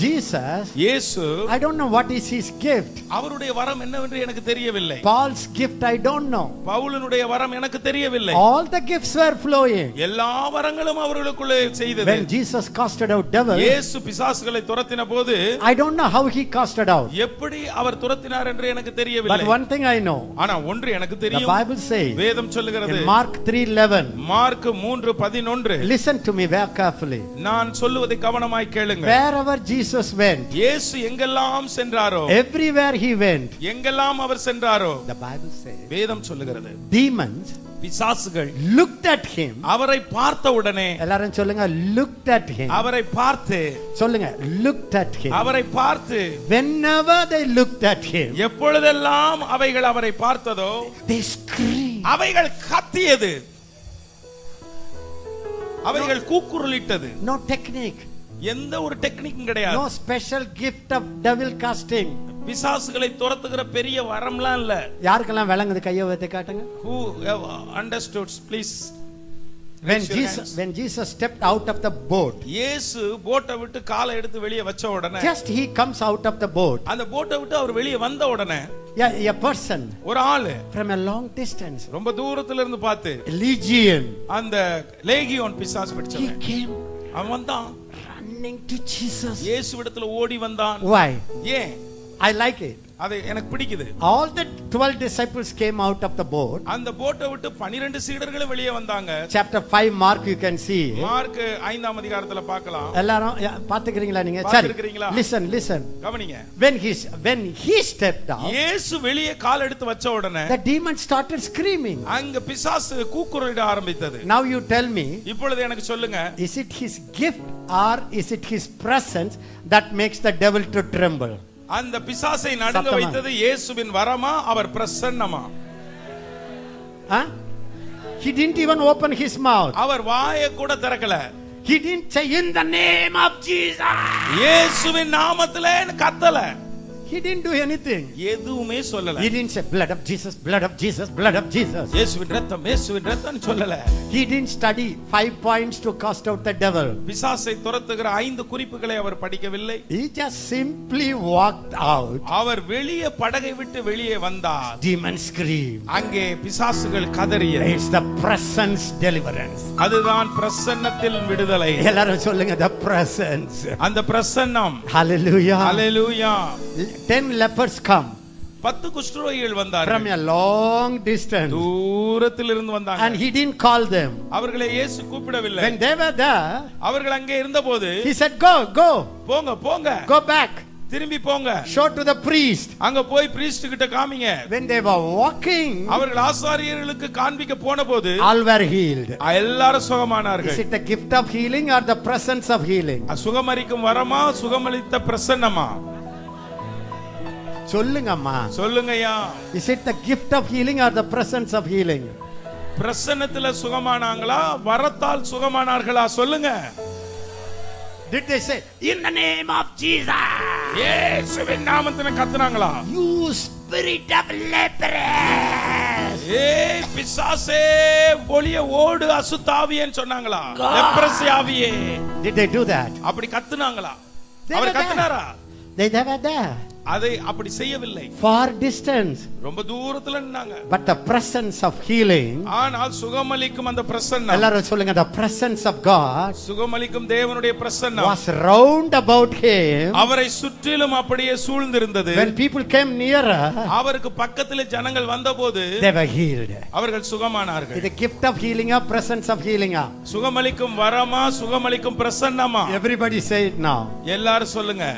Jesus, இயேசு, I don't know what is his gift. அவருடைய வரம் என்னவென்று எனக்கு தெரியவில்லை. Paul's gift I don't know. பவுலனுடைய வரம் எனக்கு தெரியவில்லை. All the gifts were flowing. எல்லா வரங்களும் அவர்களுக்குள்ளே செய்தது. When Jesus casted out devils, இயேசு பிசாசுகளை துரத்தின போது I don't know how he casted out. எப்படி அவர் துரத்தினார் என்று எனக்கு தெரியவில்லை. But one thing I know. ஆனா ஒன்று எனக்கு The தெரியும். Bible says வேதம் சொல்லுகிறது. in Mark 3:11. Mark 3:11. Listen to me very carefully. நான் சொல்லுவதை கவனமாய் கேளுங்க. Wherever Jesus went, இயேசு எங்கெல்லாம் சென்றாரோ, everywhere he went, எங்கெல்லாம் அவர் சென்றாரோ, the Bible says வேதம் சொல்லுகிறது, demons பிசாசுகள் looked at him. அவரை பார்த்த உடனே, எல்லாரும் சொல்லுங்க, looked at him. அவரை பார்த்து, சொல்லுங்க, looked at him. அவரை பார்த்து, Whenever they looked at him, எப்பொழுதெல்லாம் அவைகள் அவரை பார்த்ததோ, they screamed. அவைகள் கத்தியது, அவைகள் கூக்குரலிட்டது. No technique, எந்த ஒரு டெக்னிக்கும் கிடையாது. no special gift of devil casting. பிசாசுகளை துரத்துகிற பெரிய வரம்லாம் இல்ல. யாருக்கெல்லாம் விளங்குது கையை வைத்து காட்டுங்க. Who have understood, please? When Jesus stepped out of the boat, இயேசு போட்டை விட்டு காலை எடுத்து வெளியே வச்ச உடனே, just he comes out of the boat, அந்த போட்டை விட்டு அவர் வெளியே வந்த உடனே, a person ஒரு ஆளு from a long distance, ரொம்ப தூரத்துல இருந்து பார்த்து, legion, அந்த லேகியோன் பிசாசு he பிடிச்சவன், came அவன் வந்தான், running to Jesus. இயேசுவிடத்துல ஓடி வந்தான். Why? ஏன்? I like it. அது எனக்கு பிடிக்குது. All the 12 disciples came out of the boat. அந்த போட்டை விட்டு 12 சீடர்களும் வெளியே வந்தாங்க. Chapter 5 Mark you can see. Mark 5ஆம் அதிகாரத்துல பார்க்கலாம். எல்லாரும் பாத்துக்கிறீங்களா நீங்க? சரி, listen. கவனிங்க. When he stepped out, இயேசு வெளியே கால் எடுத்து வச்ச உடனே, the demon started screaming. அங்க பிசாசு கூக்குரலிட ஆரம்பித்தது. Now you tell me, இப்பொழுது எனக்கு சொல்லுங்க, is it his gift or is it his presence that makes the devil to tremble? அந்த பிசாசை நடுங்க வைத்தது இயேசுவின் வரமா, அவர் பிரசன்னமா? He didn't even open his mouth. அவர் வாயை கூட திறக்கல. He didn't say in the name of Jesus. இயேசுவின் நாமத்திலே கத்தல. He didn't do anything. எதுவுமே சொல்லல. He didn't say blood of Jesus, blood of Jesus, blood of Jesus. இயேசுவின் ரத்தம் சொல்லல. He didn't study 5 points to cast out the devil. பிசாசை துரத்துகிற 5 குறிப்புகளை அவர் படிக்கவில்லை. He just simply walked out. அவர் வெளியே படகை விட்டு வெளியே வந்தார். Demons scream. அங்கே பிசாசுகள் கதறிய. It's the presence deliverance. அதுதான் பிரசன்னத்தில் விடுதலை. எல்லாரும் சொல்லுங்க, the presence. அந்த பிரசன்னம். Hallelujah. Hallelujah. 10 lepers come. 10 குஷ்டரோகிகள் வந்தார்கள். From a long distance. தூரத்தில் இருந்து வந்தாங்க. And he didn't call them. அவர்களை இயேசு கூப்பிடவில்லை. When they were there, அவர்கள் அங்கே இருந்தபோது, he said, go. போங்க. Go back. திரும்பி போங்க. Show to the priest. அங்க போய் priest கிட்ட காமிங்க. When they were walking, அவர்கள் ஆசாரியர்களுக்கு காண்பிக்க போனபோது, all were healed. எல்லாரும் சுகமானார்கள். Is it the gift of healing or the presence of healing? சுகமளிக்கும் வரமா, சுகமளித்த பிரசன்னமா? சொல்லுங்கம்மா. சொல்லுங்கய்யா. Is it the gift of healing or the presence of healing? பிரசன்னத்துல சுகமானாங்களா, வரத்தால் சுகமானார்களா? சொல்லுங்க. Did they say in the name of Jesus? இயேசுவின் நாமத்திலே கத்துனாங்களா? You spirit of leprosy. ஏய் பிசாசே வெளியே ஓடு அசுத்தாவியேன்னு சொன்னாங்களா? லெப்ரசி ஆவியே. Did they do that? அப்படி கத்துனாங்களா? அவர் கத்துனாரா? They were there. அதை அப்படி செய்யவில்லை. Far distance. ரொம்ப தூரத்துல நின்னாங்க. But the presence of healing, ஆனால் சுகமளிக்கும் அந்த பிரசன்னம், எல்லாரும் சொல்லுங்க, the presence of God சுகமளிக்கும் தேவனுடைய பிரசன்னம் was round about him. அவரை சுற்றிலும் அப்படியே சூழ்ந்திருந்தது. When people came nearer, அவருக்கு பக்கத்திலே ஜனங்கள் வந்தபோது they were healed. அவர்கள் சுகமானார்கள். The gift of healing or presence of healing? சுகமளிக்கும் வரமா, சுகமளிக்கும் பிரசன்னமா? Everybody say it now. எல்லாரும் சொல்லுங்க.